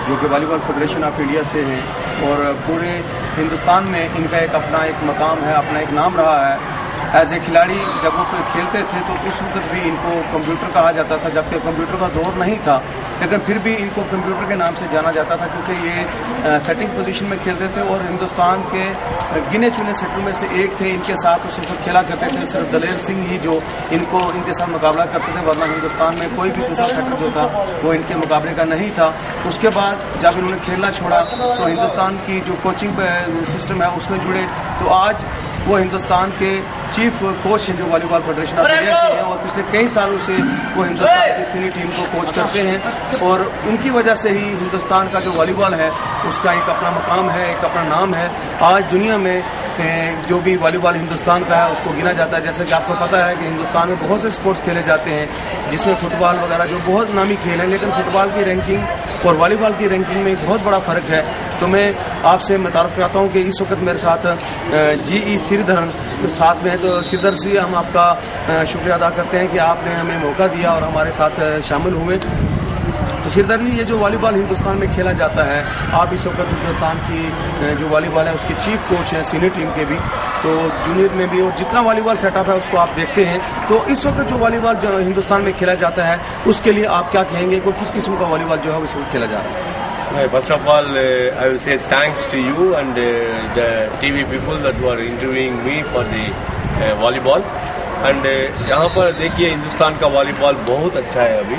जो कि volleyball federation of India से हैं और पूरे हिंदुस्तान में इनका अपना एक मकाम है, अपना एक नाम रहा है। एज ए खिलाड़ी जब वो खेलते थे तो उस वक्त भी इनको कंप्यूटर कहा जाता था, जबकि कंप्यूटर का दौर नहीं था, लेकिन फिर भी इनको कंप्यूटर के नाम से जाना जाता था क्योंकि ये सेटिंग पोजीशन में खेलते थे और हिंदुस्तान के गिने चुने सेटर में से एक थे। इनके साथ उस वक्त खेला करते थे सिर्फ दलेर सिंह ही जो इनके साथ मुकाबला करते थे, वरना हिंदुस्तान में कोई भी दूसरा सेटर जो था वो इनके मुकाबले का नहीं था। उसके बाद जब इन्होंने खेलना छोड़ा तो हिंदुस्तान की जो कोचिंग सिस्टम है उसमें जुड़े, तो आज वो हिंदुस्तान के चीफ कोच हैं जो वॉलीबॉल फेडरेशन ऑफ इंडिया के हैं और पिछले कई सालों से वो हिंदुस्तान की सीनियर टीम को कोच करते हैं और उनकी वजह से ही हिंदुस्तान का जो वॉलीबॉल है उसका एक अपना मकाम है, एक अपना नाम है। आज दुनिया में जो भी वॉलीबॉल हिंदुस्तान का है उसको गिना जाता है। जैसे कि आपको पता है कि हिंदुस्तान में बहुत से स्पोर्ट्स खेले जाते हैं जिसमें फुटबॉल वगैरह जो बहुत नामी खेल है, लेकिन फुटबॉल की रैंकिंग और वॉलीबॉल की रैंकिंग में बहुत बड़ा फर्क है। तो मैं आपसे मुतारफ कराता हूँ कि इस वक्त मेरे साथ जी.ई. श्रीधरन के साथ में है। तो श्रीधर जी, हम आपका शुक्रिया अदा करते हैं कि आपने हमें मौका दिया और हमारे साथ शामिल हुए। तो श्रीधर जी, ये जो वॉलीबॉल हिंदुस्तान में खेला जाता है, आप इस वक्त हिंदुस्तान की जो वॉलीबॉल है उसके चीफ कोच हैं सीनियर टीम के भी, तो जूनियर में भी, और जितना वॉलीबॉल सेटअप है उसको आप देखते हैं। तो इस वक्त जो वॉलीबॉल जो हिंदुस्तान में खेला जाता है उसके लिए आप क्या कहेंगे, कोई किस किस्म का वॉलीबॉल जो है इस वक्त खेला जा रहा है? First of all, I will say thanks to you and the TV people that were interviewing me for the volleyball. And यहाँ पर देखिए हिंदुस्तान का वॉलीबॉल बहुत अच्छा है अभी,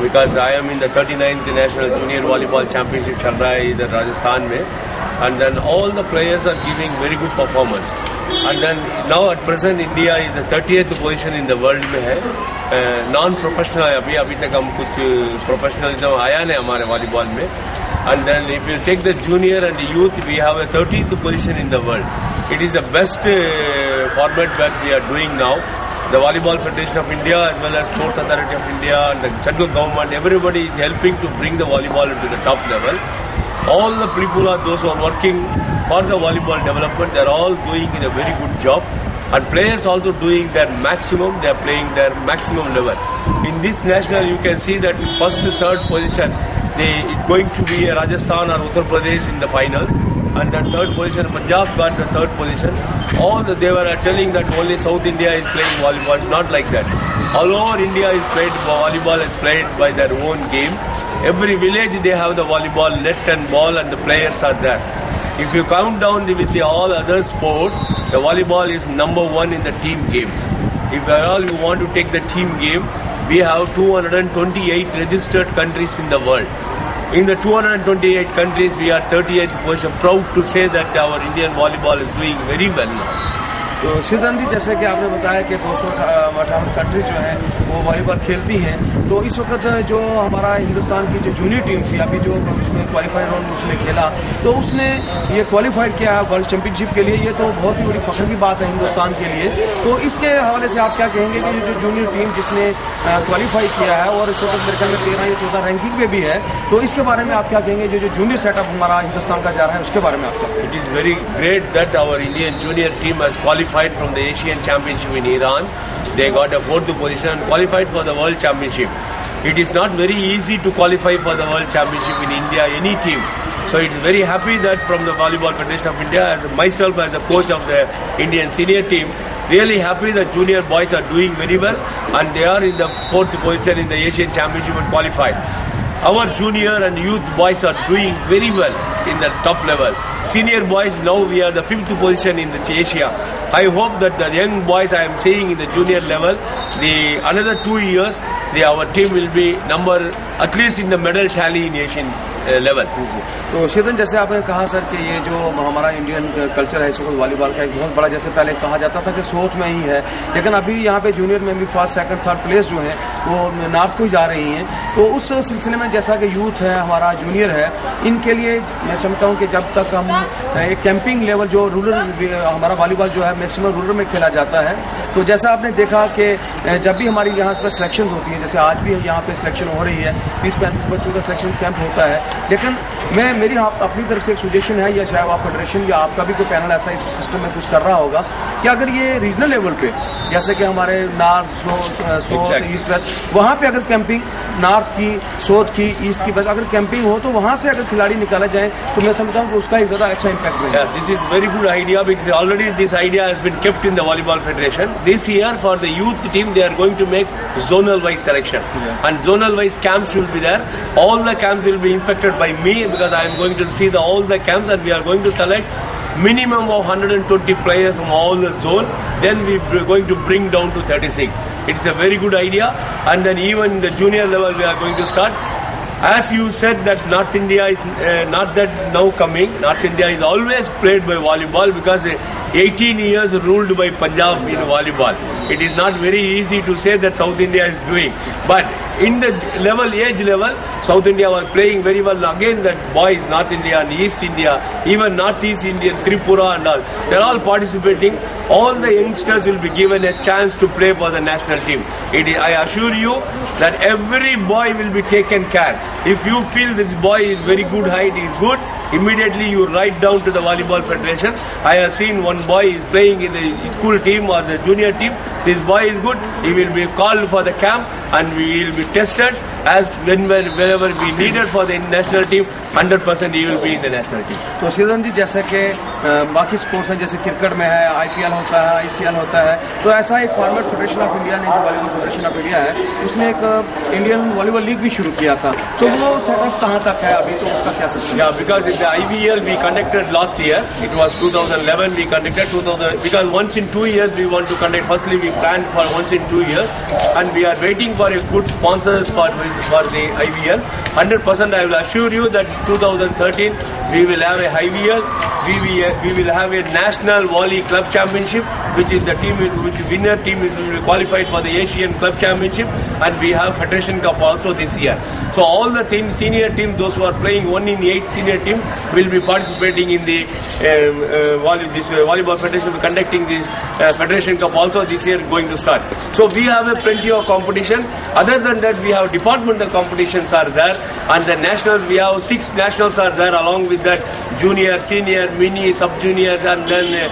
because I am in the 39th National Junior Volleyball Championship चल रहा है इधर राजस्थान में, and then all the players are giving very good performance. And then now at present India is the 30th position in the world में है, non professional है अभी तक हम कुछ प्रोफेशनलिज्म आया नहीं हमारे वॉलीबॉल में। And then if you take the junior and the youth, we have a 13th position in the world. It is the best format that we are doing now. The Volleyball Federation of India as well as Sports Authority of India and the central government, everybody is helping to bring the volleyball into the top level. All the people are those who are working for the volleyball development. They are all doing a very good job. And players also doing their maximum. They are playing their maximum level. In this national, you can see that first to third position, it's going to be Rajasthan or Uttar Pradesh in the final, and the third position Punjab got the third position. They were telling that only South India is playing volleyball. It's not like that. All over India is played volleyball, is played by their own game. Every village they have the volleyball net and ball, and the players are there. If you count down with all other sports, the volleyball is number one in the team game. If at all you want to take the team game, we have 228 registered countries in the world. In the 228 countries, we are 38th position. Proud to say that our Indian volleyball is doing very well now. तो श्रीधरन जी, जैसे कि आपने बताया कि 258 countries जो हैं वो volleyball खेलती हैं, तो इस वक्त जो हमारा हिंदुस्तान की जो जूनियर टीम थी अभी जो उसमें क्वालिफायर राउंड उसने खेला, तो उसने ये क्वालिफाइड किया है वर्ल्ड चैंपियनशिप के लिए। ये तो बहुत ही बड़ी फख्र की बात है हिंदुस्तान के लिए। तो इसके हवाले से आप क्या कहेंगे कि जो जूनियर टीम जिसने क्वालिफाई किया है और इस वक्त मेरे ख्याल में 13 या 14 रैंकिंग में भी है, तो इसके बारे में आप क्या कहेंगे, जो जूनियर सेटअप हमारा हिंदुस्तान का जा रहा है उसके बारे में आप क्या? It is very great that our Indian junior team has qualified from the Asian Championship in Iran. They got a 4th position and qualified for the World Championship. It is not very easy to qualify for the World Championship in India, any team. So it's very happy that from the Volleyball Federation of India, as myself as a coach of the Indian senior team, really happy that junior boys are doing very well and they are in the 4th position in the Asian Championship and qualified. Our junior and youth boys are doing very well in the top level. Senior boys, now we are the 5th position in the Asia. I hope that the young boys I am seeing in the junior level, another 2 years, our team will be at least in the medal tally in Asian level. तो श्रीधरन, जैसे आपने कहा sir कि ये जो हमारा Indian culture है इस वक्त वॉलीबॉल का एक बहुत बड़ा, जैसे पहले कहा जाता था कि साउथ में ही है, लेकिन अभी यहाँ पे जूनियर में भी फर्स्ट सेकंड थर्ड प्लेस जो है वो नॉर्थ को ही जा रही हैं। तो उस सिलसिले में जैसा कि यूथ है हमारा जूनियर है, इनके लिए मैं समझता हूँ कि जब तक हम एक कैंपिंग लेवल जो रूरल हमारा वॉलीबॉल जो है मैक्सिमम रूरल में खेला जाता है, तो जैसा आपने देखा कि जब भी हमारी यहाँ पर सिलेक्शन होती है, जैसे आज भी यहाँ पे सिलेक्शन हो रही है, 30-35 बच्चों का सिलेक्शन कैंप होता है। लेकिन मेरी अपनी तरफ से एक सजेशन है, या शायद आप फेडरेशन या आपका भी कोई पैनल ऐसा इस सिस्टम में कुछ कर रहा होगा कि अगर ये रीजनल लेवल पे, जैसे कि हमारे नॉर्थ, साउथ, ईस्ट, वेस्ट, वहाँ पे अगर कैंपिंग नॉर्थ की, साउथ की, ईस्ट की, अगर कैंपिंग हो तो वहाँ से अगर खिलाड़ी निकाला जाए तो मैं समझता हूँ कि उसका एक ज़्यादा अच्छा इम्पैक्ट रहेगा। This is very good idea because already this idea has been kept in the volleyball federation. This year for the youth team they are going to make zonal wise selection, and zonal wise camps will be there. All the camps will be inspected by me because I am going to see all the camps, and we are going to select minimum of 120 players from all the zone. Then we are going to bring down to 36. It's a very good idea, and then even the junior level we are going to start. As you said that North India is not that now coming. North India is always played by volleyball because 18 years ruled by Punjab in volleyball. It is not very easy to say that South India is doing. But in the age level, South India was playing very well. Again, that boys, North India and East India, even Northeast India, Tripura and all, they're all participating. All the youngsters will be given a chance to play for the national team. I assure you that every boy will be taken care. If you feel this boy is very good height, he is good, immediately you write down to the volleyball federation. I have seen one boy is playing in the school team or the junior team. This boy is good. He will be called for the camp and we will be tested as wherever we needed for the national team. 100% he will be in the national team. तो सीधन जी जैसे कि बाकी sports हैं, जैसे cricket में है, IPL होता है, ICL होता है, तो ऐसा एक फॉर्मेट फेडरेशन ऑफ इंडिया ने, जो वॉलीबॉल फेडरेशन ऑफ इंडिया है, उसने एक इंडियन वॉलीबॉल लीग भी शुरू किया था। तो वो सेटअप कहाँ तक है अभी, तो उसका क्या system? Yeah, because in the IVL we conducted last year. It was 2011 we conducted 2000 because once in 2 years we want to conduct. Firstly we planned for once in 2 years, and we are waiting for a good sponsors for the IVL. 100% I will assure you that 2013 we will have a IVL. We will have a national volley club championship, which is the team which winner team will be qualified for the Asian Club Championship, and we have Federation Cup also this year. So all the senior team, those who are playing 1 in 8 senior team, will be participating in the volleyball federation will be conducting this Federation Cup also this year going to start. So we have a plenty of competition. Other than that, we have departmental competitions are there, and the nationals we have 6 nationals are there. Along with that, junior, senior, mini, sub juniors, and then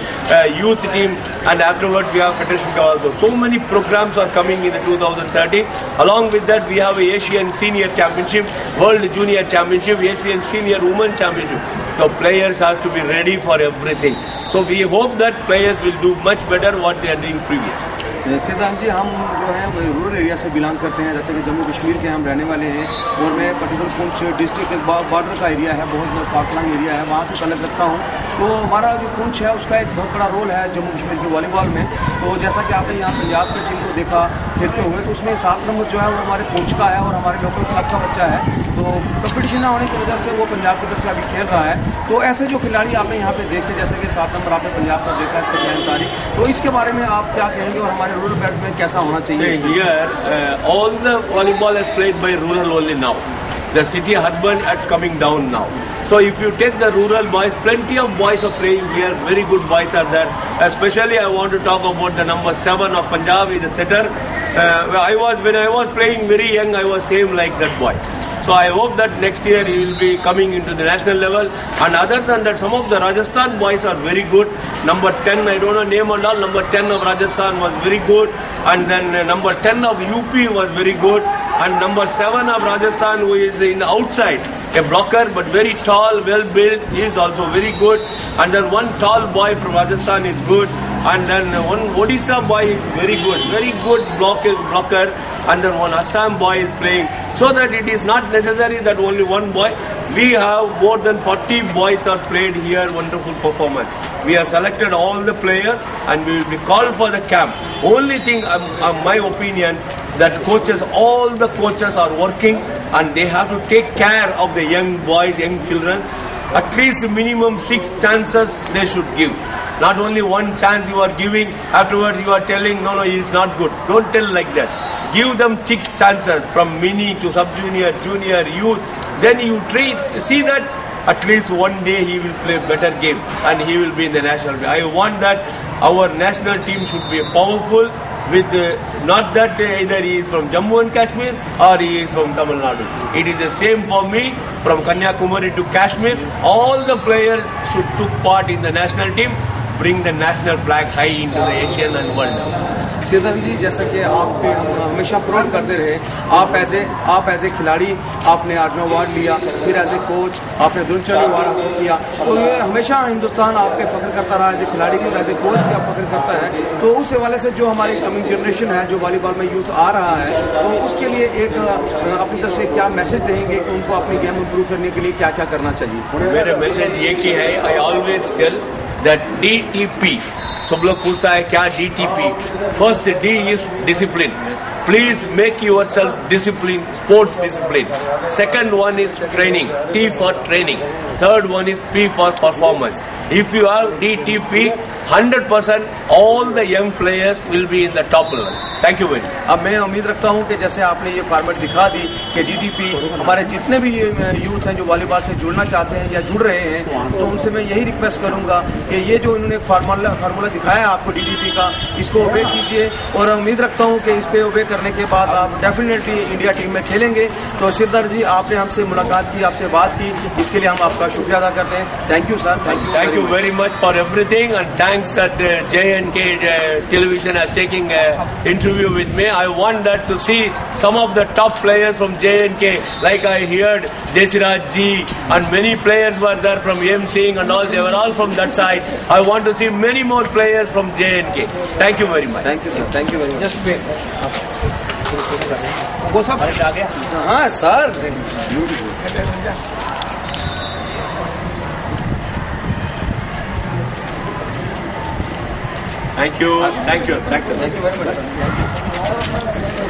youth team. And afterwards we have Federation Cup also. So many programs are coming in the 2013. Along with that we have a Asian Senior Championship, World Junior Championship, Asian Senior Women Championship. The players have to be ready for everything. So we hope that players will do much better what they are doing previously. सिद्धांत जी, हम जो है वो rural area से belong करते हैं, जैसे कि जम्मू कश्मीर के हम रहने वाले हैं, और मैं पर्टिकुलर पुंछ डिस्ट्रिक्ट बॉर्डर का एरिया है, बहुत फाकलंग एरिया है, वहाँ से ताल्लुक़ रखता हूँ। तो हमारा जो पुंछ है उसका एक बहुत बड़ा रोल है जम्मू कश्मीर के वॉलीबॉल में। तो जैसा कि आपने यहाँ पंजाब की टीम को देखा खेलते हुए, तो उसमें 7 नंबर जो है वो हमारे पुंछ का है और हमारे लोकल क्लब का बच्चा है। तो कंपटीशन ना होने की वजह से वो पंजाब की तरफ से अभी खेल रहा है। तो ऐसे जो खिलाड़ी आपने यहाँ पे देखे, जैसे कि 7 नंबर आपने पंजाब का देखा है, सफियान तारिक, तो इसके बारे में आप क्या कहेंगे और हमारे रूरल बेल्ट में कैसा होना चाहिए? Here, all the volleyball is played by rural only now. The city urban is coming down now. So if you take the rural boys, plenty of boys are playing here. Very good boys are there. Especially I want to talk about the number 7 of Punjab is a setter. When I was playing very young, I was same like that boy. So I hope that next year he will be coming into the national level. And other than that, some of the Rajasthan boys are very good. Number 10, I don't know name and all. Number 10 of Rajasthan was very good. And then number 10 of UP was very good. And number 7 of Rajasthan, who is in the outside, a blocker but very tall, well built, he is also very good. And then one tall boy from Rajasthan is good. And then one Odisha boy is very good blocker. And then one Assam boy is playing. So that it is not necessary that only one boy. We have more than 40 boys are played here, wonderful performance. We have selected all the players and we will be called for the camp. Only thing, my opinion, that all the coaches are working and they have to take care of the young boys, young children. At least minimum 6 chances they should give. Not only one chance you are giving, afterwards you are telling, no, he is not good. Don't tell like that. Give them 6 chances from mini to sub-junior, junior, youth. Then you see that at least one day he will play better game and he will be in the national team. I want that our national team should be powerful, with not that either he is from Jammu and Kashmir or he is from Tamil Nadu. It is the same for me from Kanyakumari to Kashmir. All the players should took part in the national team, bring the national flag high into the Asian and world. Shridhar जी, जैसा कि आप पे हम हमेशा proud करते रहे, आप as a खिलाड़ी आपने अर्जुन अवार्ड लिया, फिर एज ए कोच आपने द्रोणाचार्य अवार्ड हासिल किया, तो ये हमेशा हिंदुस्तान आप पे फख्र करता रहा एज ए खिलाड़ी भी और एज ए कोच भी आप फख्र करता है। तो उस हवाले से जो हमारी कमिंग जनरेशन है, जो वॉलीबॉल में यूथ आ रहा है, तो उसके लिए एक अपनी तरफ से क्या मैसेज देंगे कि उनको अपनी गेम इंप्रूव करने के लिए क्या क्या करना चाहिए? मेरा मैसेज ये की है, I always tell that DTP, सब लोग पूछा है क्या DTP? First D is discipline. Please make yourself discipline, sports discipline. Second one is training, T for training. Third one is P for performance. If you have DTP, 100% all the young players will be in the top level. Thank you very much. अब मैं उम्मीद रखता हूं कि जैसे आपने ये format दिखा दी कि DTP हमारे जितने भी यूथ हैं जो वॉलीबॉल से जुड़ना चाहते हैं या जुड़ रहे हैं, तो उनसे मैं यही रिक्वेस्ट करूंगा कि ये जो इन्होंने फार्मूला दिखाया आपको DTP का, इसको ओबे कीजिए और उम्मीद रखता हूं कि इस पे ओबे करने के बाद आप डेफिनेटली इंडिया टीम में खेलेंगे। तो श्रीधर जी, आपने हमसे मुलाकात की, आपसे बात की, इसके लिए हम आपका शुक्रिया अदा करते हैं। Thank you sir, thank you very much for everything and thanks that J&K television has taken interview with me. I want that to see some of the top players from J&K, like I heard Desiraj Ji and many players were there from M Singh and all. They were all from that side. I want to see many more players from J&K. Thank you very much. Thank you sir, thank you very much. वो सब हाँ sir, Thank you. Thank you. Thanks a lot. Thank you very much.